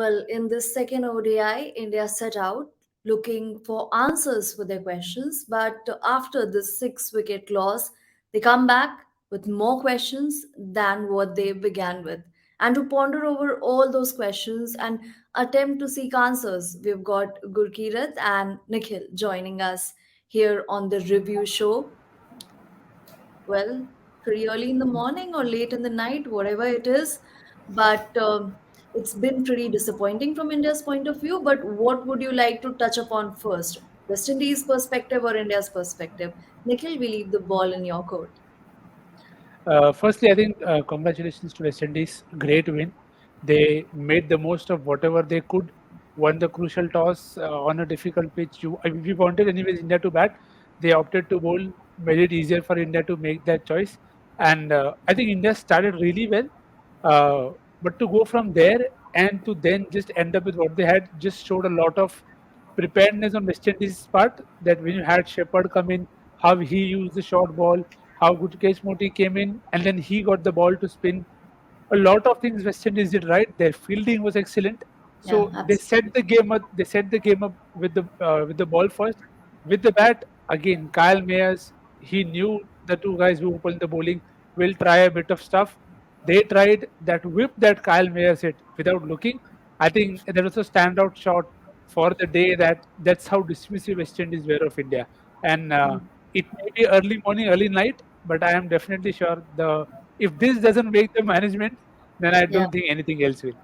Well, in this second ODI, India set out looking for answers for their questions, but after the 6 wicket loss, they come back with more questions than what they began with. And to ponder over all those questions and attempt to seek answers, we've got Gurkirat and Nikhil joining us here on the review show. Well, pretty early in the morning or late in the night, whatever it is. But it's been pretty disappointing from India's point of view. But what would you like to touch upon first? West Indies perspective or India's perspective? Nikhil, we leave the ball in your court. Firstly, I think congratulations to West Indies. Great win. They made the most of whatever they could. Won the crucial toss on a difficult pitch. We wanted anyways India to bat. They opted to bowl. Made it easier for India to make that choice. And I think India started really well. But to go from there and to then just end up with what they had just showed a lot of preparedness on West Indies' part. That when you had Shepherd come in, how he used the short ball, how Gukesh Moti came in, and then he got the ball to spin. A lot of things West Indies did right. Their fielding was excellent. Yeah, So they set absolutely. the game up. They set the game up with the ball first, with the bat. Again, Kyle Mayers. He knew the two guys who were pulling the bowling will try a bit of stuff. They tried that whip that Kyle Mayers hit without looking. I think there was a standout shot for the day that's how dismissive West Indies were of India. And it may be early morning, early night, but I am definitely sure the if this doesn't wake the management, then I Yeah. don't think anything else will.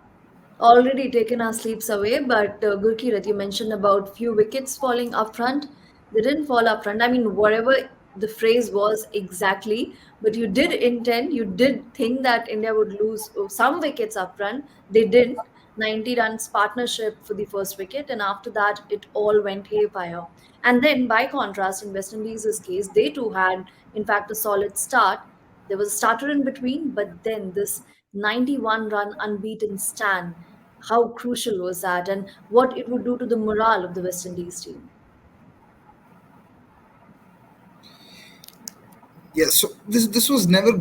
Already taken our sleeps away. But Gurkirat, you mentioned about few wickets falling up front. They didn't fall up front. I mean, whatever the phrase was exactly, but you did intend, you did think that India would lose some wickets up front. They didn't. 90 runs partnership for the first wicket, and after that, it all went haywire. And then, by contrast, in West Indies' case, they too had, in fact, a solid start. There was a starter in between, but then this 91 run unbeaten stand, how crucial was that, and what it would do to the morale of the West Indies team? Yeah, so this was never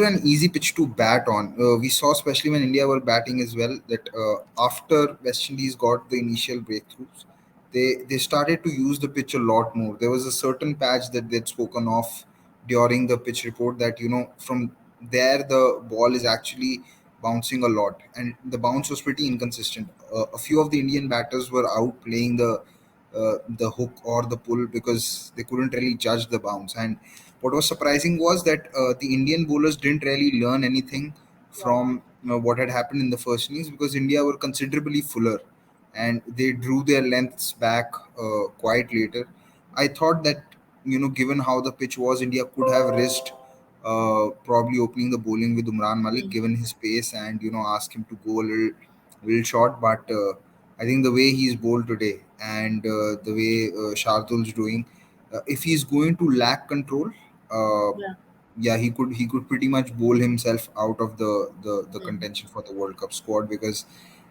an easy pitch to bat on. We saw, especially when India were batting as well, that after West Indies got the initial breakthroughs, they started to use the pitch a lot more. There was a certain patch that they'd spoken of during the pitch report that from there the ball is actually bouncing a lot, and the bounce was pretty inconsistent. A few of the Indian batters were out playing the hook or the pull because they couldn't really judge the bounce. And what was surprising was that the Indian bowlers didn't really learn anything from what had happened in the first innings, because India were considerably fuller and they drew their lengths back quite later. I thought that, given how the pitch was, India could have risked probably opening the bowling with Umran Malik, Mm, given his pace, and ask him to go a little short. But I think the way he's bowled today and the way Shardul's doing, if he's going to lack control, uh, yeah. yeah, he could pretty much bowl himself out of the Mm, contention for the World Cup squad, because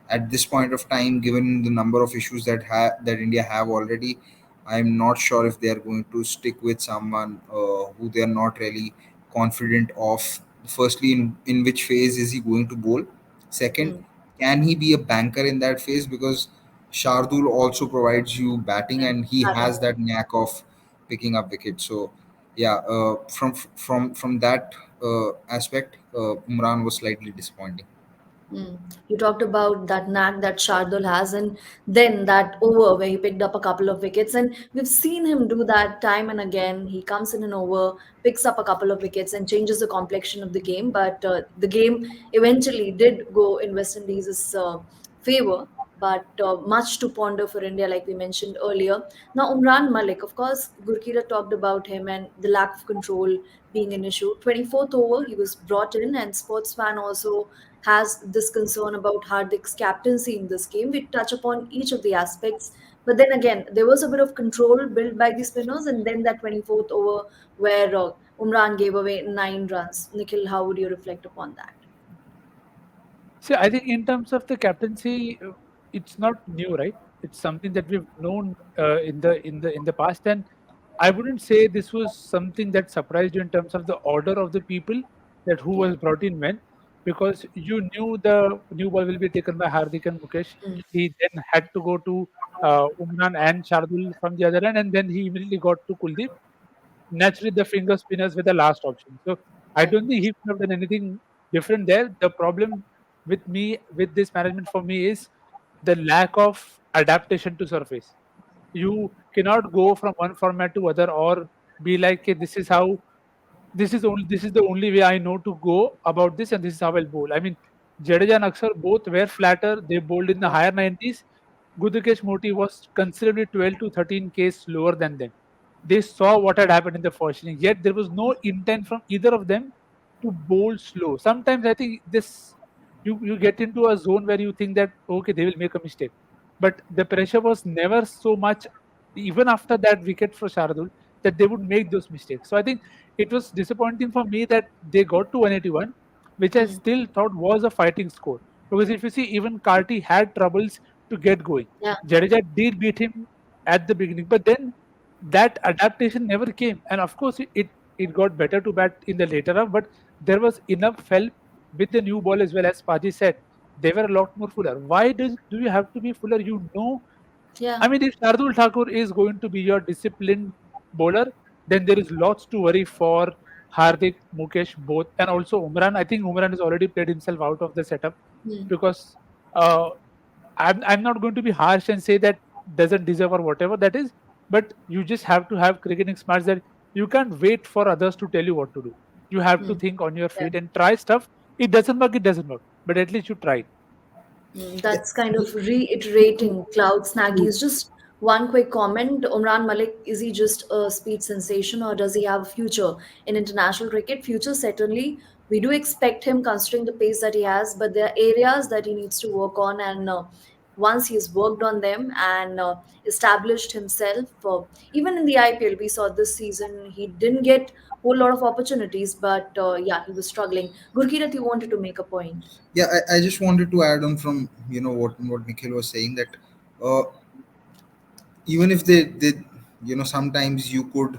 at this point of time, given the number of issues that India have already, I'm not sure if they are going to stick with someone who they are not really confident of. Firstly, in which phase is he going to bowl? Second, mm, can he be a banker in that phase? Because Shardul also provides you batting, yeah. and he has Batting. that knack of picking up wickets. So yeah, from that aspect, Umran was slightly disappointing. Mm. You talked about that knack that Shardul has, and then that over where he picked up a couple of wickets. And we've seen him do that time and again. He comes in an over, picks up a couple of wickets, and changes the complexion of the game. But the game eventually did go in West Indies' favor. But much to ponder for India, like we mentioned earlier. Now, Umran Malik, of course, Gurkira talked about him and the lack of control being an issue. 24th over, he was brought in, and Sportsfan also has this concern about Hardik's captaincy in this game. We touch upon each of the aspects. But then again, there was a bit of control built by the spinners, and then that 24th over where Umran gave away 9 runs. Nikhil, how would you reflect upon that? See, I think in terms of the captaincy, it's not new, right? It's something that we've known in the past, and I wouldn't say this was something that surprised you in terms of the order of the people that who Yeah. was brought in when. because you knew the new ball will be taken by Hardik and Mukesh. Mm. He then had to go to Umran and Shardul from the other end, and then he immediately got to Kuldeep. Naturally, the finger spinners were the last option. So I Yeah. don't think he could have done anything different there. The problem with me, with this management for me, is the lack of adaptation to surface. You cannot go from one format to other or be like, "Okay, this is the only way I know to go about this, and this is how I'll bowl." I mean, Jadeja and Akshar both were flatter. They bowled in the Yeah. higher 90s. Gudukesh Moti was considerably 12 to 13 Ks lower than them. They saw what had happened in the first inning, yet there was no intent from either of them to bowl slow. Sometimes I think this you get into a zone where you think that okay, they will make a mistake, but the pressure was never so much, even after that wicket for Shardul, that they would make those mistakes. So I think it was disappointing for me that they got to 181, which I Mm. still thought was a fighting score. Because if you see, even Karti had troubles to get going. Yeah. Jadeja did beat him at the beginning, but then that adaptation never came. And of course, it got better to bat in the later half, but there was enough help with the new ball as well. As Paji said, they were a lot more fuller. Why do you have to be fuller? You know, Yeah. I mean, if Shardul Thakur is going to be your disciplined bowler, then there is lots to worry for Hardik, Mukesh both, and also Umran. I think Umran has already played himself out of the setup Mm. because uh, I'm not going to be harsh and say that doesn't deserve or whatever that is, but you just have to have cricketing smarts that you can't wait for others to tell you what to do. You have to Mm. think on your Yeah. feet and try stuff. It doesn't work, it doesn't work, but at least you tried. Yeah. That's kind of reiterating Cloud Snaggy's. Just one quick comment. Umran Malik, is he just a speed sensation or does he have a future in international cricket? Future, certainly. We do expect him considering the pace that he has, but there are areas that he needs to work on. And once he's worked on them and established himself, even in the IPL, we saw this season, he didn't get a whole lot of opportunities, but yeah, he was struggling. Gurkirat, you wanted to make a point. Yeah, I just wanted to add on from what Nikhil was saying, that uh, even if they did, sometimes you could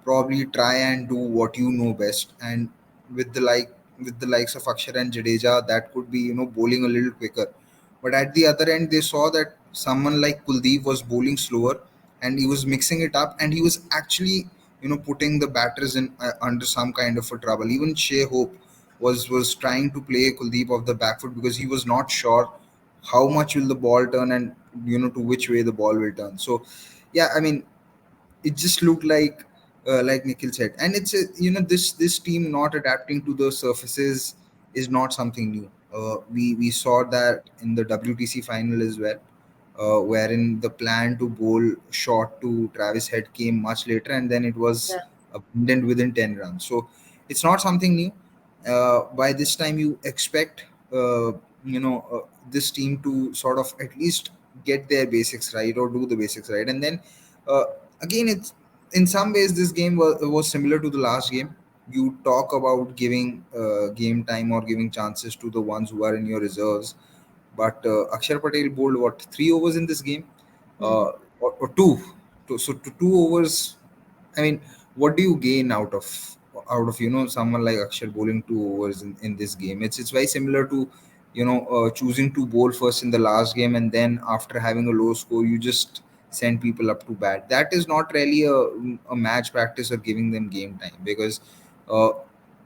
probably try and do what you know best, and with the with the likes of Akshar and Jadeja, that could be bowling a little quicker. But at the other end, they saw that someone like Kuldeep was bowling slower, and he was mixing it up, and he was actually putting the batters in under some kind of a trouble. Even Shea Hope was trying to play Kuldeep off the back foot because he was not sure how much will the ball turn, and to which way the ball will turn. So yeah, I mean, it just looked like Nikhil said, and it's this team not adapting to the surfaces is not something new. We saw that in the WTC final as well, wherein the plan to bowl short to Travis Head came much later, and then it Yeah. was abundant within 10 runs. So it's not something new. By this time, you expect this team to sort of at least get their basics right or do the basics right, and then uh, again, it's in some ways this game was similar to the last game. You talk about giving game time or giving chances to the ones who are in your reserves, but Akshar Patel bowled what, 3 overs in this game, Hmm. or two. So to 2 overs, I mean, what do you gain out of someone like Akshar bowling 2 overs in this game? It's very similar to choosing to bowl first in the last game, and then after having a low score, you just send people up to bat. That is not really a match practice or giving them game time, because uh,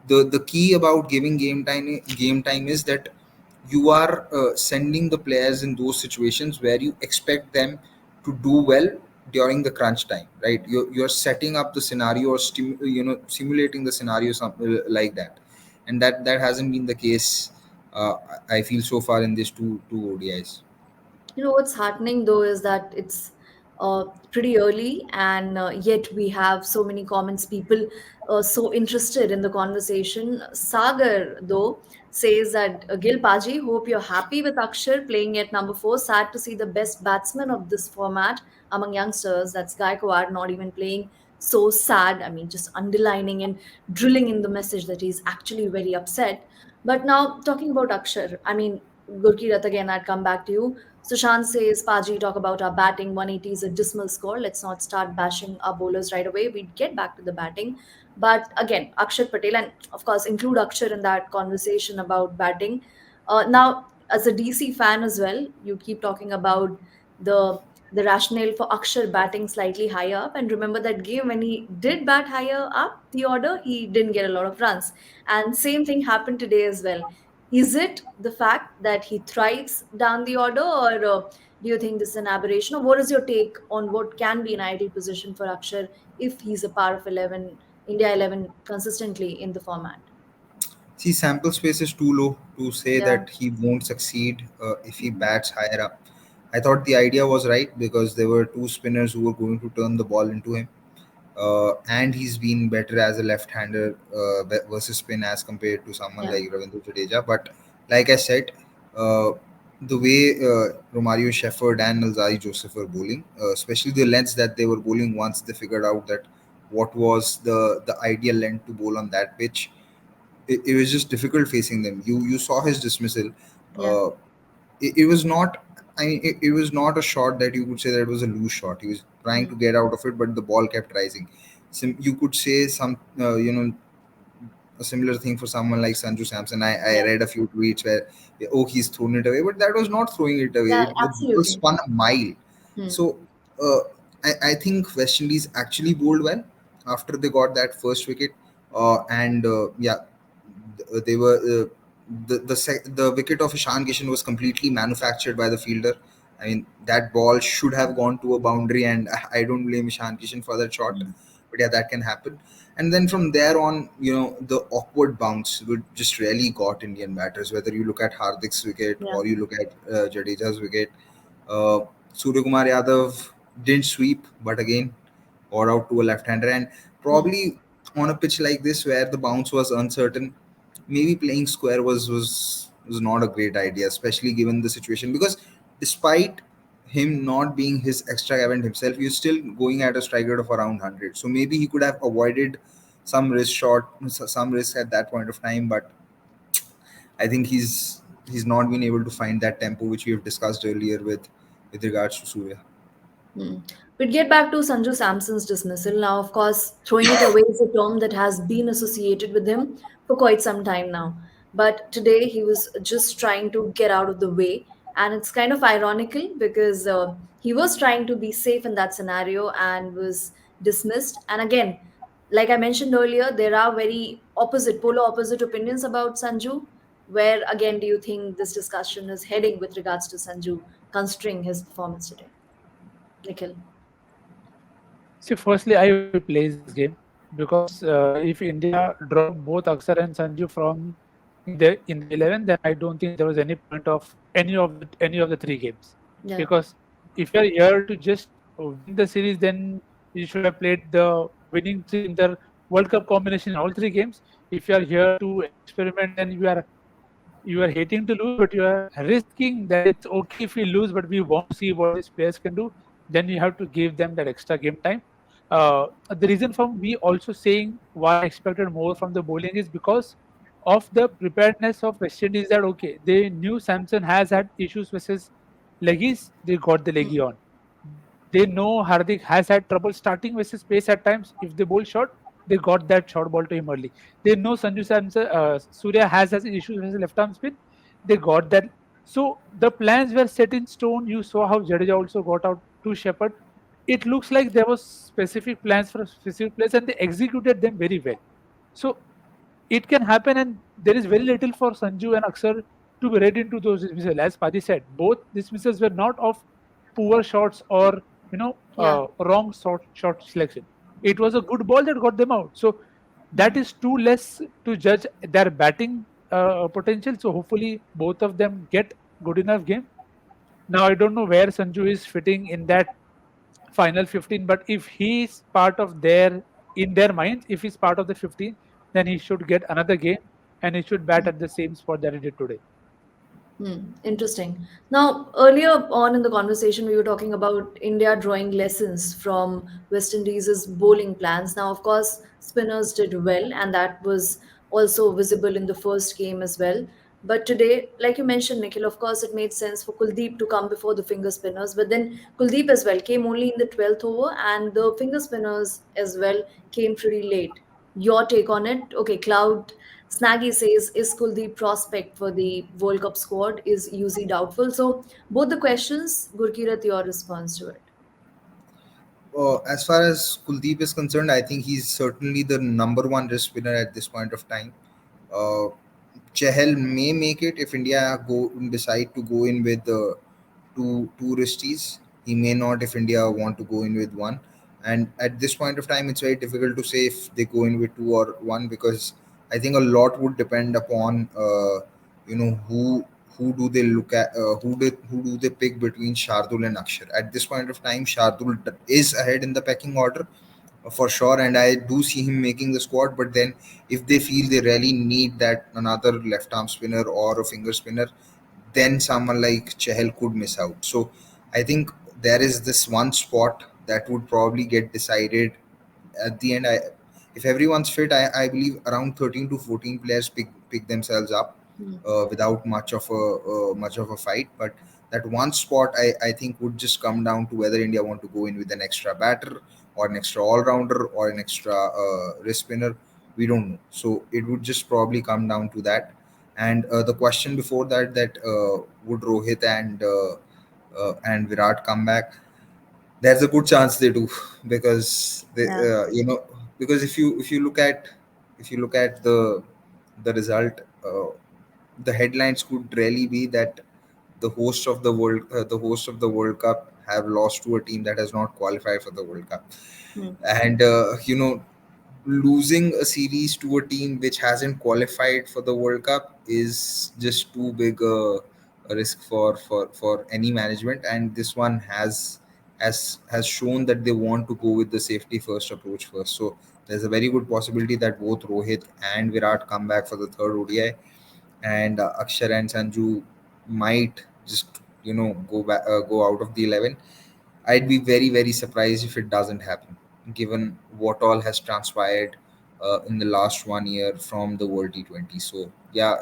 the key about giving game time is that you are sending the players in those situations where you expect them to do well during the crunch time, right? You're setting up the scenario or simulating the scenario, something like that, and that hasn't been the case. I feel so far in these two ODIs. You know what's heartening though is that it's pretty early, and yet we have so many comments, people so interested in the conversation. Sagar, though, says that Gil Paji, hope you're happy with Akshar playing at number 4. Sad to see the best batsman of this format among youngsters, that's Gaikwad, not even playing. So sad. I mean, just underlining and drilling in the message that he's actually very upset. But now, talking about Akshar, I mean, Gurkirat, again, I'd come back to you. Sushant says, Paji, talk about our batting. 180 is a dismal score. Let's not start bashing our bowlers right away. We'd get back to the batting. But again, Akshar Patel, and of course, include Akshar in that conversation about batting. Now, as a DC fan as well, you keep talking about the the rationale for Akshar batting slightly higher up. And remember that game when he did bat higher up the order, he didn't get a lot of runs. And same thing happened today as well. Is it the fact that he thrives down the order, or do you think this is an aberration? Or what is your take on what can be an ideal position for Akshar if he's a par of 11, India 11 consistently in the format? See, sample space is too low to say Yeah, that he won't succeed if he bats higher up. I thought the idea was right because there were two spinners who were going to turn the ball into him. And he's been better as a left-hander versus spin as compared to someone yeah, like Ravindra Jadeja. But like I said, uh, the way Romario Shepherd and Alzari Joseph were bowling, especially the lengths that they were bowling once they figured out that what was the ideal length to bowl on that pitch, it was just difficult facing them. You saw his dismissal. yeah. Uh, it was not. I mean, it was not a shot that you could say that it was a loose shot. He was trying Hmm. to get out of it, but the ball kept rising. You could say a similar thing for someone like Sanju Samson. I Yeah, read a few tweets where, oh, he's thrown it away, but that was not throwing it away. yeah, The ball absolutely. spun a mile. Hmm. So uh, I think West Indies actually bowled well after they got that first wicket. And yeah, they were the wicket of Ishan Kishan was completely manufactured by the fielder. I mean, that ball should have gone to a boundary, and I don't blame Ishan Kishan for that shot. Hmm. But yeah, that can happen. And then from there on, the awkward bounce would just really got Indian batters. Whether you look at Hardik's wicket Yeah. or you look at Jadeja's wicket, uh, Surya Kumar Yadav didn't sweep, but again, or out to a left-hander. And Hmm. probably on a pitch like this where the bounce was uncertain, maybe playing square was not a great idea, especially given the situation. Because despite him not being his extra event himself, he's still going at a strike rate of around 100. So maybe he could have avoided some risk at that point of time. But I think he's not been able to find that tempo which we have discussed earlier with regards to Surya. Hmm. We'd get back to Sanju Samson's dismissal. Now, of course, throwing it away is a term that has been associated with him for quite some time now. But today he was just trying to get out of the way. And it's kind of ironical because he was trying to be safe in that scenario and was dismissed. And again, like I mentioned earlier, there are very opposite, polar opposite opinions about Sanju. Where again do you think this discussion is heading with regards to Sanju, considering his performance today? Nikhil. See, firstly, I hope he plays this game because if India drop both Akshar and Sanju from in the 11, then I don't think there was any point of any of the three games. Yeah. Because if you are here to just win the series, then you should have played the winning three in the World Cup combination in all three games. If you are here to experiment, then you are hating to lose, but you are risking that it's okay if we lose, but we want to see what these players can do. Then you have to give them that extra game time. The reason for me also saying why I expected more from the bowling is because of the preparedness of West Indies. That okay, they knew Samson has had issues versus leggies, they got the leggy on. They know Hardik has had trouble starting versus pace at times. If they bowl short, they got that short ball to him early. They know Sanju Samson, Surya has issues versus left arm spin. They got that. So the plans were set in stone. You saw how Jadeja also got out to Shepherd. It looks like there was specific plans for specific players, and they executed them very well. So it can happen, and there is very little for Sanju and Aksar to be read into those dismissals. As Padi said, both dismissals were not of poor shots or Yeah. wrong shot selection. It was a good ball that got them out. So that is too less to judge their batting potential. So hopefully both of them get good enough game. Now I don't know where Sanju is fitting in that final 15, but if he's part of their minds, if he's part of the 15, then he should get another game and he should bat at the same spot that he did today. Hmm, interesting. Now, earlier on in the conversation, we were talking about India drawing lessons from West Indies' bowling plans. Now, of course, spinners did well, and that was also visible in the first game as well. But today, like you mentioned, Nikhil, of course, it made sense for Kuldeep to come before the finger spinners. But then Kuldeep as well came only in the 12th over, and the finger spinners as well came pretty late. Your take on it? Okay, Cloud Snaggy says, is Kuldeep prospect for the World Cup squad? Is UZ doubtful? So, both the questions, Gurkirat, your response to it. As far as Kuldeep is concerned, I think he's certainly the number one wrist spinner at this point of time. Uh, Chahal may make it if India go decide to go in with two wristies. He may not if India want to go in with one. And at this point of time, it's very difficult to say if they go in with two or one, because I think a lot would depend upon who do they look at, who do they pick between Shardul and Akshar. At this point of time, Shardul is ahead in the pecking order for sure, and I do see him making the squad. But then, if they feel they really need that another left arm spinner or a finger spinner, then someone like Chahal could miss out. So I think there is this one spot that would probably get decided at the end. If everyone's fit, I believe around 13 to 14 players pick themselves up Hmm. without much of a fight. But that one spot, I think, would just come down to whether India want to go in with an extra batter or an extra all rounder or an extra wrist spinner. We don't know. So it would just probably come down to that. And the question before that, would Rohit and Virat come back? There's a good chance they do, because Yeah. because if you look at the result, the headlines could really be that the host of the World Cup have lost to a team that has not qualified for the World Cup. Hmm. And losing a series to a team which hasn't qualified for the World Cup is just too big a risk for any management. And this one has shown that they want to go with the safety first approach first. So there's a very good possibility that both Rohit and Virat come back for the third ODI, and Akshar and Sanju might just go out of the 11. I'd be very, very surprised if it doesn't happen, given what all has transpired in the last 1 year from the World T20. So yeah,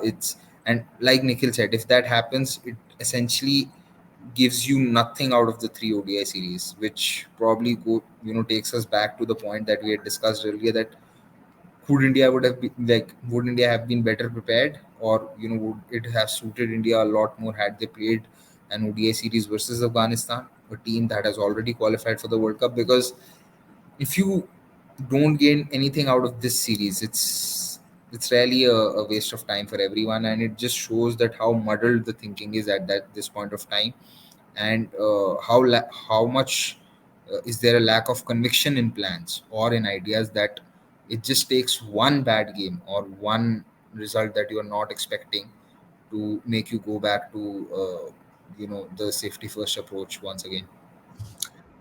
and like Nikhil said, if that happens, it essentially gives you nothing out of the three ODI series, which probably takes us back to the point that we had discussed earlier, that would India have been better prepared, or would it have suited India a lot more had they played an ODI series versus Afghanistan, a team that has already qualified for the World Cup? Because if you don't gain anything out of this series, it's really a waste of time for everyone, and it just shows that how muddled the thinking is at this point of time, and how much is there a lack of conviction in plans or in ideas, that it just takes one bad game or one result that you are not expecting to make you go back to the safety first approach once again.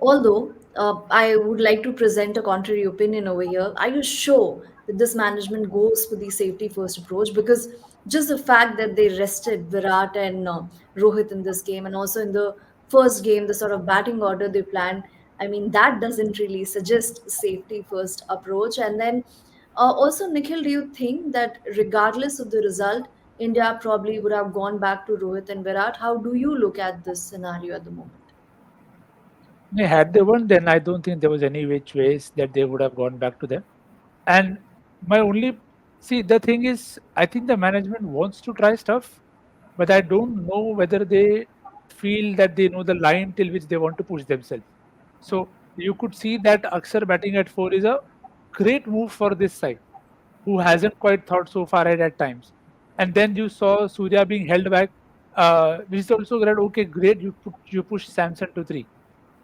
Although I would like to present a contrary opinion over here, are you sure that this management goes for the safety first approach? Because just the fact that they rested Virat and Rohit in this game, and also in the first game, the sort of batting order they planned, I mean, that doesn't really suggest safety first approach. And then also, Nikhil, do you think that regardless of the result, India probably would have gone back to Rohit and Virat? How do you look at this scenario at the moment? Had they won, then I don't think there was any which ways that they would have gone back to them. And my only see the thing is, I think the management wants to try stuff, but I don't know whether they feel that they know the line till which they want to push themselves. So you could see that Akshar batting at four is a great move for this side, who hasn't quite thought so far ahead at times. And then you saw Surya being held back, which is also great. Okay, great, you push Samson to three.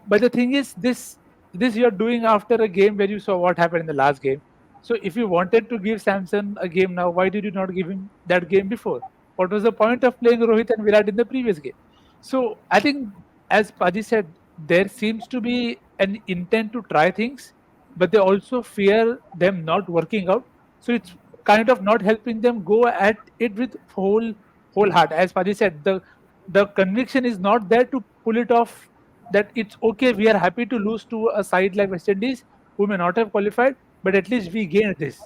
But the thing is, this you're doing after a game where you saw what happened in the last game. So if you wanted to give Samson a game now, why did you not give him that game before? What was the point of playing Rohit and Virat in the previous game? So I think, as Paji said, there seems to be an intent to try things, but they also fear them not working out. So it's kind of not helping them go at it with whole heart. As Paji said, the conviction is not there to pull it off, that it's okay, we are happy to lose to a side like West Indies who may not have qualified, but at least we gained this.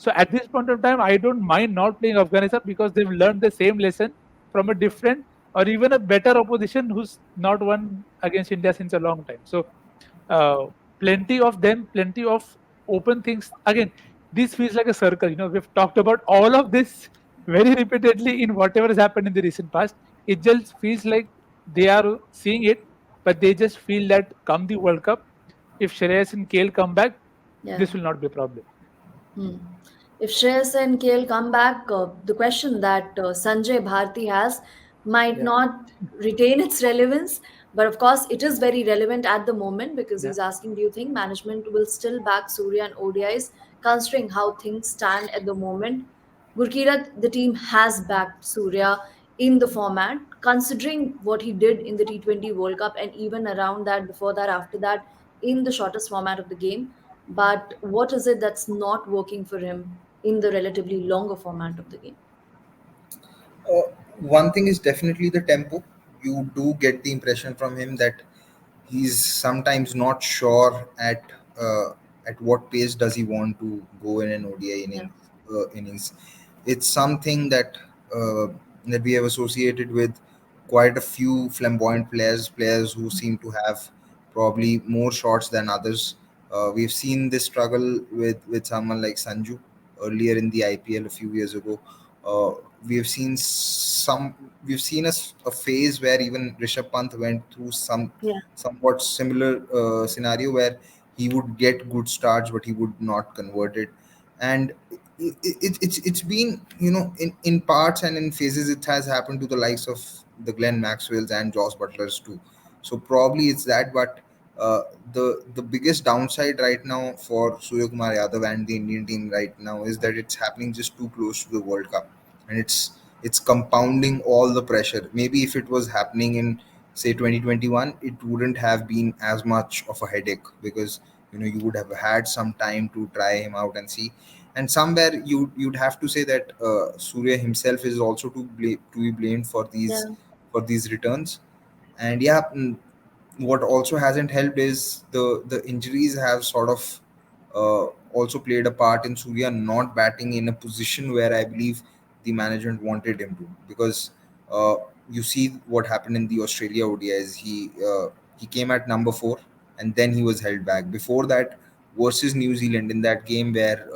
So at this point of time, I don't mind not playing Afghanistan because they've learned the same lesson from a different or even a better opposition who's not won against India since a long time. So uh, plenty of them, plenty of open things. Again, this feels like a circle. We've talked about all of this very repeatedly in whatever has happened in the recent past. It just feels like they are seeing it, but they just feel that come the World Cup, if Shreyas and KL come back, Yeah. this will not be a problem. Hmm. If Shreyas and KL come back, the question that Sanjay Bharti has might Yeah, not retain its relevance, but of course it is very relevant at the moment because yeah. he's asking, do you think management will still back Surya and ODIs considering how things stand at the moment? Gurkirat, the team has backed Surya in the format, considering what he did in the T20 World Cup and even around that, before that, after that, in the shortest format of the game. But what is it that's not working for him in the relatively longer format of the game? Uh, One thing is definitely the tempo. You do get the impression from him that he's sometimes not sure at what pace does he want to go in an ODI Yeah, innings. It's something that we have associated with quite a few flamboyant players who seem to have probably more shots than others. We've seen this struggle with someone like Sanju earlier in the IPL a few years ago. Uh, we've seen a phase where even Rishabh Pant went through yeah, somewhat similar scenario where he would get good starts but he would not convert it. And it's been, in parts and in phases it has happened to the likes of the Glenn Maxwells and Joss Butlers too. So probably it's that. But the biggest downside right now for Surya Kumar Yadav and the Indian team right now is that it's happening just too close to the World Cup, and it's compounding all the pressure. Maybe if it was happening in, say, 2021, it wouldn't have been as much of a headache, because you would have had some time to try him out and see. And somewhere you'd have to say that Surya himself is also to be blamed for these yeah, returns. And yeah, what also hasn't helped is the injuries have sort of also played a part in Surya not batting in a position where I believe the management wanted him to. Because uh, you see what happened in the Australia ODIs. He came at number 4, and then he was held back. Before that, versus New Zealand, in that game where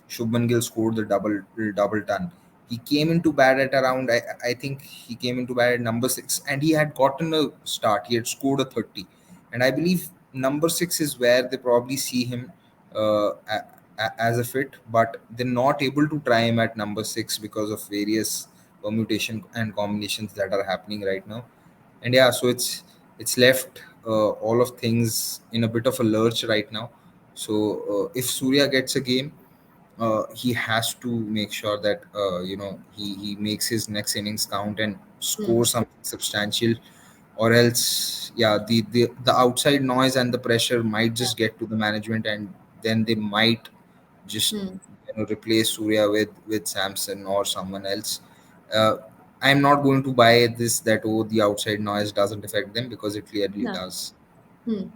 Shubman Gill scored the double ton, he came into bat at around, I think he came into bat at number 6, and he had gotten a start. He had scored a 30, and I believe number 6 is where they probably see him as a fit, but they're not able to try him at number 6 because of various permutation and combinations that are happening right now. And yeah, so it's left all of things in a bit of a lurch right now. So if Surya gets a game, he has to make sure that he makes his next innings count and hmm, score something substantial, or else, yeah, the outside noise and the pressure might yeah, just get to the management, and then they might just hmm, replace Surya with Samson or someone else. uh, I'm not going to buy this that, oh, the outside noise doesn't affect them, because it clearly yeah. does. Hmm.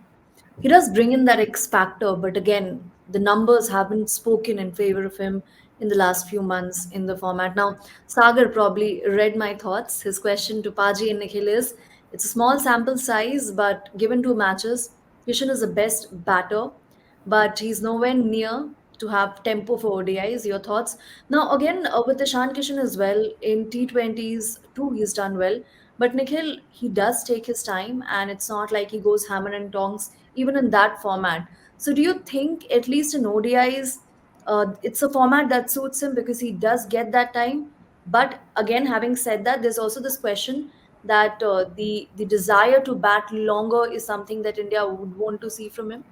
He does bring in that X factor, but again, the numbers haven't spoken in favor of him in the last few months in the format. Now, Sagar probably read my thoughts. His question to Paji and Nikhil is, it's a small sample size, but given 2 matches, Kishan is the best batter, but he's nowhere near to have tempo for ODIs. Your thoughts? Now, again, with Ishan Kishan as well, in T20s too, he's done well. But Nikhil, he does take his time, and it's not like he goes hammer and tongs even in that format. So, do you think, at least in ODIs, it's a format that suits him because he does get that time? But again, having said that, there's also this question that the desire to bat longer is something that India would want to see from him.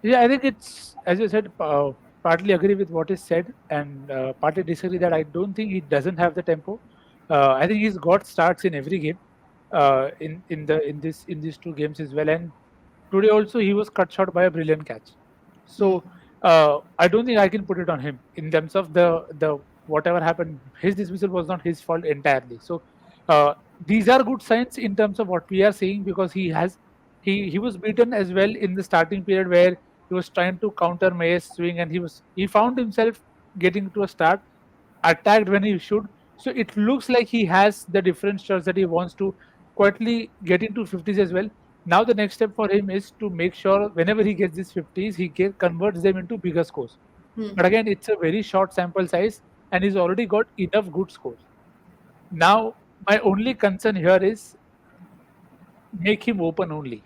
Yeah, I think it's, as you said, partly agree with what is said and partly disagree that I don't think he doesn't have the tempo. I think he's got starts in every game, in these 2 games as well. And today also he was cut short by a brilliant catch. Hmm. So I don't think I can put it on him in terms of the whatever happened. His dismissal was not his fault entirely. So these are good signs in terms of what we are seeing, because he was beaten as well in the starting period where He was trying to counter Mayer's swing, and he found himself getting to a start, attacked when he should. So it looks like he has the different shots that he wants to quietly get into 50s as well. Now the next step for him is to make sure whenever he gets these 50s, converts them into bigger scores. Hmm. But again, it's a very short sample size, and he's already got enough good scores. Now, my only concern here is make him open only.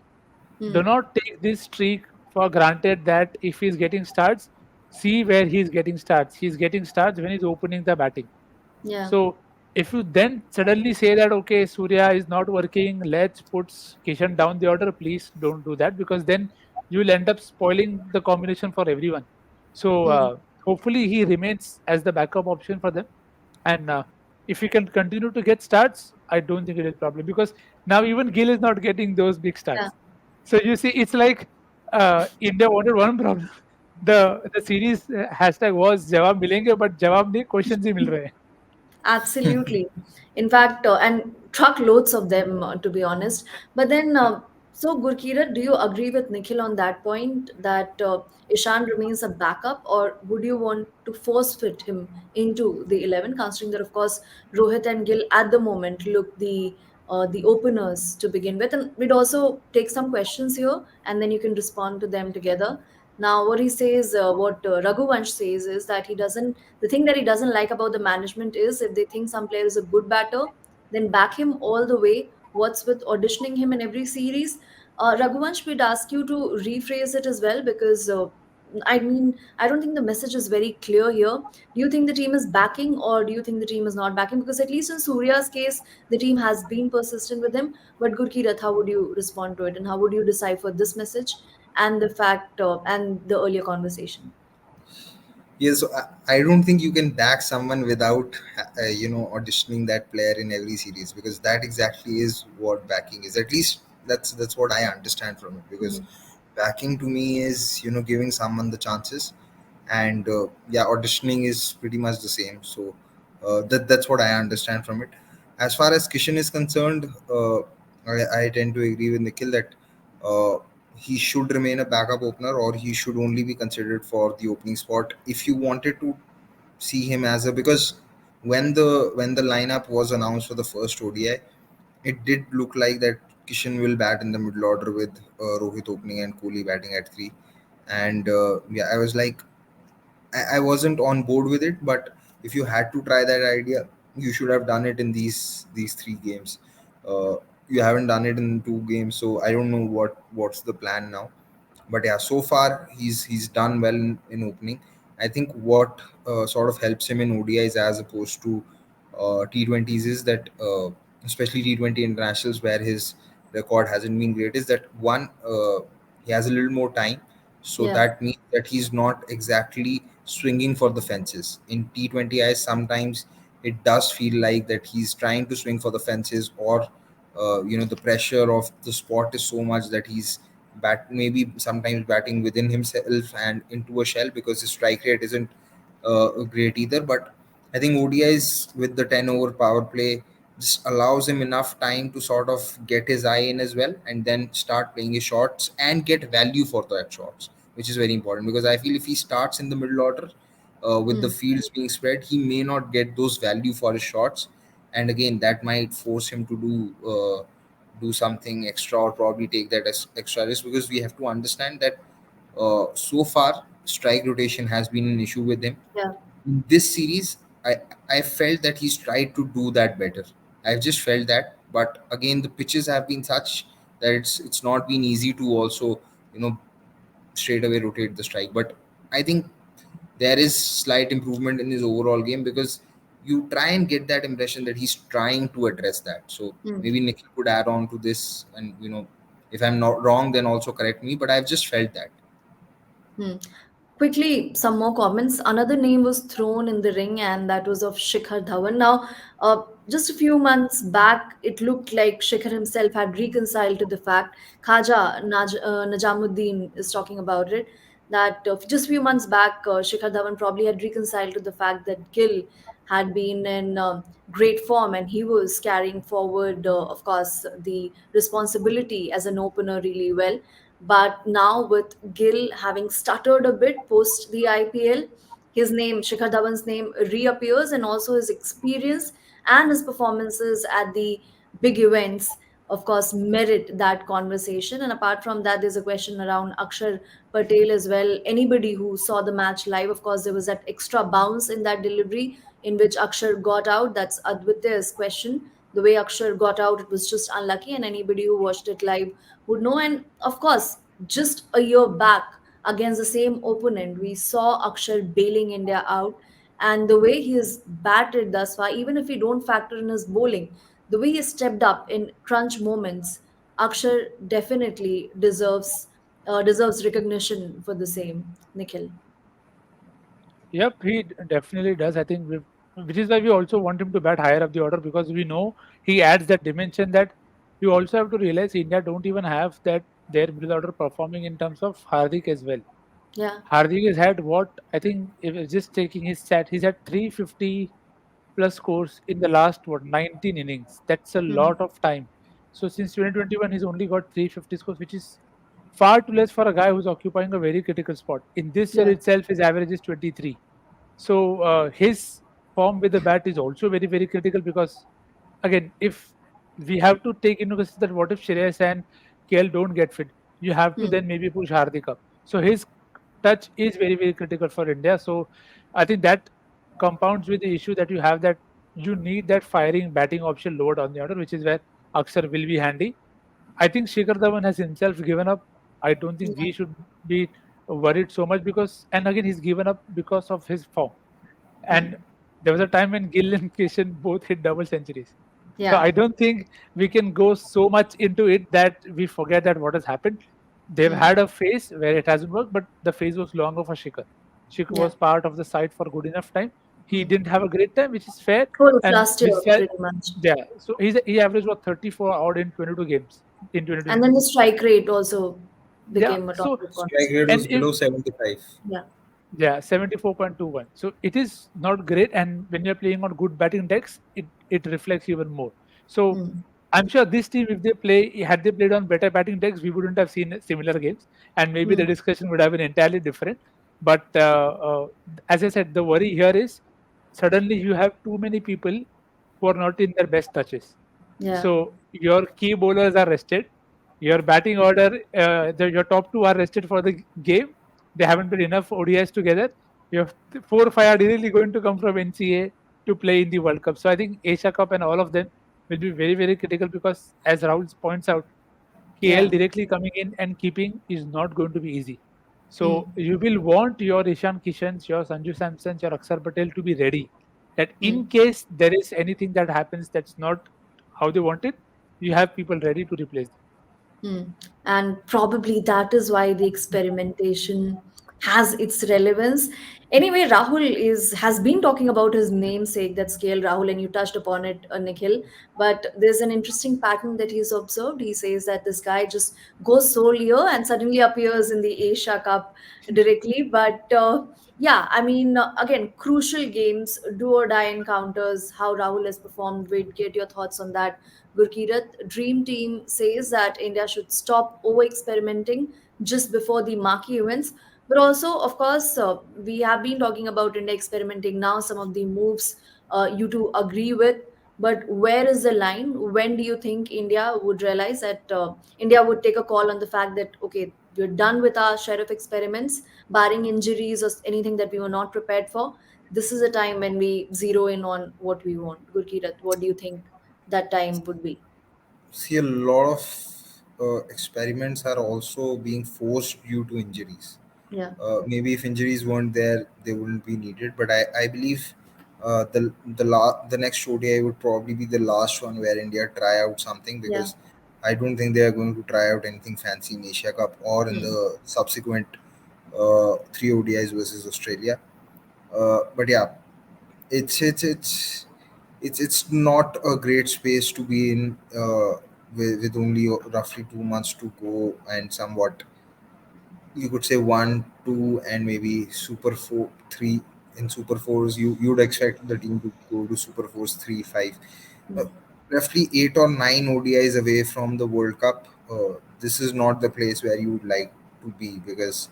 Do Hmm. not take this streak for granted that if he's getting starts, see where he's getting starts. He's getting starts when he's opening the batting. Yeah. So if you then suddenly say that okay, Surya is not working, let's put Kishan down the order, please don't do that, because then you will end up spoiling the combination for everyone. So Hmm. hopefully he remains as the backup option for them, and if he can continue to get starts, I don't think it is a problem, because now even Gill is not getting those big Yeah. starts. So you see, it's like India wanted one problem. The series hashtag was जवाब मिलेंगे, but जवाब नहीं, questions ही मिल रहे हैं. Absolutely. In fact, and truckloads of them, to be honest. But then, so Gurkira, do you agree with Nikhil on that point that Ishan remains a backup, or would you want to force fit him into the 11, considering that, of course, Rohit and Gill at the moment look the openers to begin with, and we'd also take some questions here, and then you can respond to them together. Now, what he says, what Raghuvansh says is that he doesn't. The thing that he doesn't like about the management is if they think some player is a good batter, then back him all the way. What's with auditioning him in every series? Raghuvansh, we'd ask you to rephrase it as well because I mean, I don't think the message is very clear here. Do you think the team is backing or do you think the team is not backing? Because at least in Surya's case, the team has been persistent with him. But Gurkirat, how would you respond to it and how would you decipher this message and the fact and the earlier conversation? Yeah, so I don't think you can back someone without auditioning that player in every series, because that exactly is what backing is. At least that's what I understand from it. Because Hmm. backing to me is giving someone the chances, and yeah, auditioning is pretty much the same. So that's what I understand from it. As far as Kishan is concerned, I tend to agree with Nikhil that uh, he should remain a backup opener, or he should only be considered for the opening spot if you wanted to see him as a, because when the lineup was announced for the first ODI, it did look like that Kishan will bat in the middle order with Rohit opening and Kohli batting at three. And yeah, I was like, I wasn't on board with it, but if you had to try that idea, you should have done it in these three games. Uh, you haven't done it in two games, so I don't know what's the plan now. But yeah, so far he's done well in opening. I think what sort of helps him in ODIs as opposed to T20s is that especially T20 internationals where his record hasn't been great, is that one, he has a little more time, so Yeah. that means that he's not exactly swinging for the fences. In T20I sometimes it does feel like that he's trying to swing for the fences, or the pressure of the spot is so much that he's maybe sometimes batting within himself and into a shell, because his strike rate isn't great either. But I think ODIs with the 10 over power play just allows him enough time to sort of get his eye in as well, and then start playing his shots and get value for that shots, which is very important. Because I feel if he starts in the middle order with the Hmm. fields being spread, he may not get those value for his shots, and again that might force him to do something extra, or probably take that as extra risk, because we have to understand that so far strike rotation has been an issue with him. Yeah. In this series, I felt that he's tried to do that better. I've just felt that, but again the pitches have been such that it's not been easy to also you know straight away rotate the strike. But I think there is slight improvement in his overall game, because you try and get that impression that he's trying to address that. So Hmm. maybe Nikhil could add on to this, and if I'm not wrong, then also correct me. But I've just felt that. Hmm. Quickly, some more comments. Another name was thrown in the ring, and that was of Shikhar Dhawan. Now, just a few months back, it looked like Shikhar himself had reconciled to the fact. Najamuddin is talking about it. That just a few months back, Shikhar Dhawan probably had reconciled to the fact that Gill had been in great form and he was carrying forward, of course, the responsibility as an opener really well. But now with Gill having stuttered a bit post the IPL, his name, Shikhar Dhawan's name, reappears, and also his experience and his performances at the big events, of course, merit that conversation. And apart from that, there's a question around Akshar Patel as well. Anybody who saw the match live, of course, there was that extra bounce in that delivery in which Akshar got out. That's Advitya's question. The way Akshar got out, it was just unlucky, and anybody who watched it live would know. And of course, just a year back against the same opponent, we saw Akshar bailing India out. And the way he has batted thus far, even if we don't factor in his bowling, the way he stepped up in crunch moments, Akshar definitely deserves recognition for the same. Nikhil. Yep, definitely does. I think which is why we also want him to bat higher up the order, because we know he adds that dimension that you also have to realize India don't even have that their middle order performing in terms of Hardik as well. Yeah. Hardik has had what I think, if it's just taking his stat, he's had 350 plus scores in the last 19 innings. That's a Hmm. lot of time. So since 2021, he's only got 350 scores, which is far too less for a guy who's occupying a very critical spot. In this year Yeah. itself, his average is 23. So his form with the bat is also very, very critical, because again, if we have to take into consideration that what if Shreyas and KL don't get fit, you have to Hmm. then maybe push Hardik up. So his touch is very, very critical for India. So I think that compounds with the issue that you have, that you need that firing batting option lowered on the order, which is where Akshar will be handy. I think Shikhar Dhawan has himself given up. I don't think Yeah. we should be worried so much, because, and again, he's given up because of his form. And Hmm. there was a time when Gill and Kishan both hit double centuries. So Yeah. I don't think we can go so much into it that we forget that what has happened. They've Hmm. had a phase where it hasn't worked, but the phase was longer for Shikhar. Shikhar Yeah. was part of the side for good enough time. He Hmm. didn't have a great time, which is fair. Whole of And last year, this year, pretty much. yeah. So he averaged what 34 odd in 22 games in And then 2022. the strike rate also Yeah. became a So topic of Strike rate and was conversation. if below 75. Yeah. Yeah, 74.21. So it is not great. And when you're playing on good batting decks, it reflects even more. So Hmm. I'm sure this team, if had they played on better batting decks, we wouldn't have seen similar games. And maybe the Hmm. discussion would have been entirely different. But as I said, the worry here is suddenly you have too many people who are not in their best touches. Yeah. So your key bowlers are rested. Your batting order, your top two are rested for the game. They haven't played enough ODIs together. Your four or five are really going to come from NCA to play in the World Cup. So I think Asia Cup and all of them will be very, very critical, because, as Rahul points out, KL Yeah. directly coming in and keeping is not going to be easy. So Hmm. you will want your Ishan Kishans, your Sanju Samsons, your Akshar Patel to be ready. That in Hmm. case there is anything that happens that's not how they want it, you have people ready to replace them. Hmm. And probably that is why the experimentation has its relevance. Anyway, Rahul is has been talking about his namesake, that scale Rahul, and you touched upon it, Nikhil. But there's an interesting pattern that he's observed. He says that this guy just goes sole here and suddenly appears in the Asia Cup directly. But yeah, I mean, again, crucial games, do or die encounters, how Rahul has performed. We'd get your thoughts on that. Gurkirat, Dream Team says that India should stop over experimenting just before the marquee events. But also, of course, we have been talking about India experimenting now, some of the moves you two agree with. But where is the line? When do you think India would realize that India would take a call on the fact that, okay, we're done with our share of experiments, barring injuries or anything that we were not prepared for? This is a time when we zero in on what we want. Gurkirat, what do you think that time would be? See, a lot of experiments are also being forced due to injuries. Yeah. Maybe if injuries weren't there, they wouldn't be needed. But I believe the next ODI would probably be the last one where India try out something, Yeah. because I don't think they are going to try out anything fancy in Asia Cup or in Hmm. the subsequent three ODIs versus Australia. But yeah, it's it's it's it's not a great space to be in, with only roughly 2 months to go, and somewhat you could say 1, 2, and maybe Super Four, three. In Super Fours, you'd expect the team to go to Super Fours 3, 5. Uh, Hmm. Roughly 8 or 9 ODIs away from the World Cup. this is not the place where you would like to be, because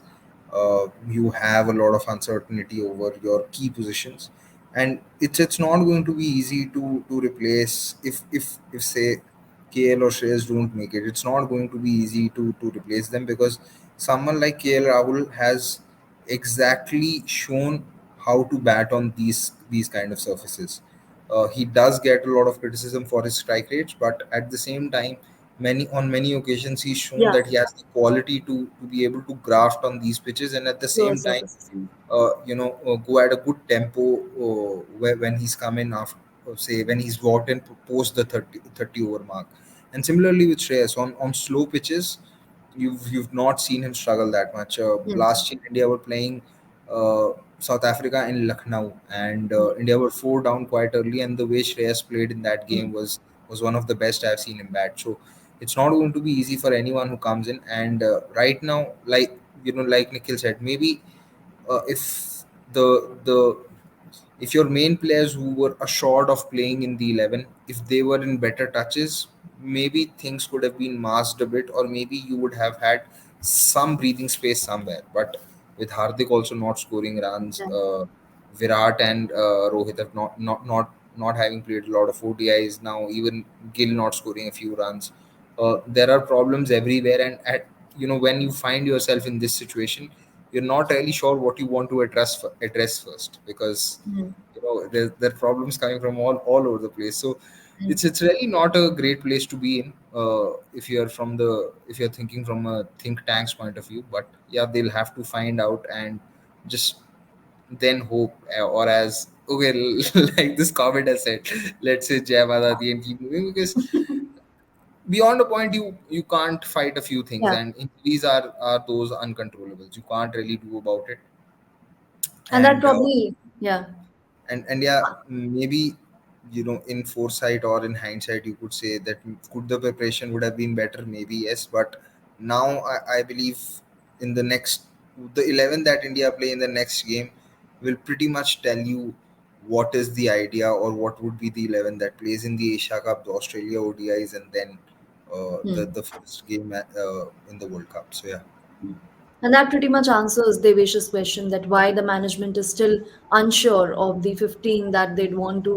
you have a lot of uncertainty over your key positions, and it's not going to be easy to replace. If say KL or Shreyas don't make it, it's not going to be easy to replace them, because someone like KL Rahul has exactly shown how to bat on these kind of surfaces. He does get a lot of criticism for his strike rates, but at the same time, many occasions he's shown Yeah, that he has the quality to be able to graft on these pitches, and at the slower same time, surfaces. Yeah. go at a good tempo when he's come in after, say, when he's walked in post the 30 over mark. And similarly with Shreyas, on slow pitches, you've not seen him struggle that much. Hmm. Last year, India were playing South Africa in Lucknow, and Hmm. India were four down quite early, and the way Shreyas played in that Hmm. game was one of the best I've seen him bat. So it's not going to be easy for anyone who comes in. And right now, like Nikhil said, maybe if the if your main players who were assured of playing in the 11, if they were in better touches, maybe things could have been masked a bit, or maybe you would have had some breathing space somewhere. But with Hardik also not scoring runs, Yeah. Virat and Rohit have not having played a lot of ODIs now, even Gill not scoring a few runs. There are problems everywhere, and when you find yourself in this situation, you're not really sure what you want to address first, because Hmm. there are problems coming from all over the place. So Hmm. it's really not a great place to be in, if you're thinking from a think tank's point of view. But yeah, they'll have to find out and just then hope, or as okay, like this comment has said, let's say Jai Mata Di and keep moving, because beyond a point, you can't fight a few things, Yeah. and injuries are those uncontrollables. You can't really do about it. And that And probably, yeah. and yeah, maybe, in foresight or in hindsight, you could say that could the preparation would have been better, maybe yes. But now I believe in the 11 that India play in the next game will pretty much tell you what is the idea, or what would be the 11 that plays in the Asia Cup, the Australia ODIs, and then Hmm. the first game in the World Cup. So yeah. And that pretty much answers Devesh's question that why the management is still unsure of the 15 that they'd want to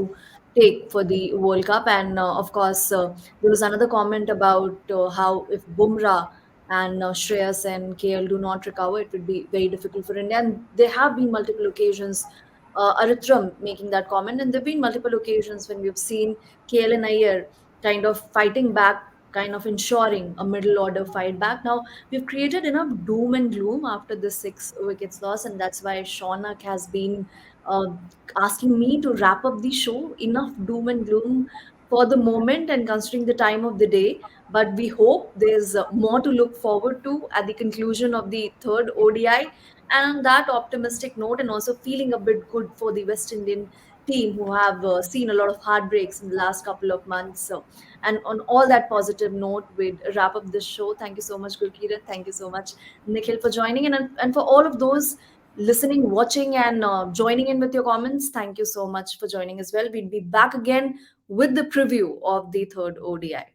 take for the World Cup. And of course, there was another comment about how if Bumrah and Shreyas and KL do not recover, it would be very difficult for India. And there have been multiple occasions, Arithram making that comment, and there have been multiple occasions when we've seen KL and Iyer kind of fighting back, kind of ensuring a middle order fight back. Now, we've created enough doom and gloom after the 6 wickets loss, and that's why Shaunak has been uh, asking me to wrap up the show. Enough doom and gloom for the moment and considering the time of the day. But we hope there's more to look forward to at the conclusion of the third ODI. And on that optimistic note, and also feeling a bit good for the West Indian team who have seen a lot of heartbreaks in the last couple of months. So, and on all that positive note, we'd wrap up this show. Thank you so much, Gurkiran. Thank you so much, Nikhil, for joining in. And for all of those listening, watching, and joining in with your comments, thank you so much for joining as well. We'll be back again with the preview of the third ODI.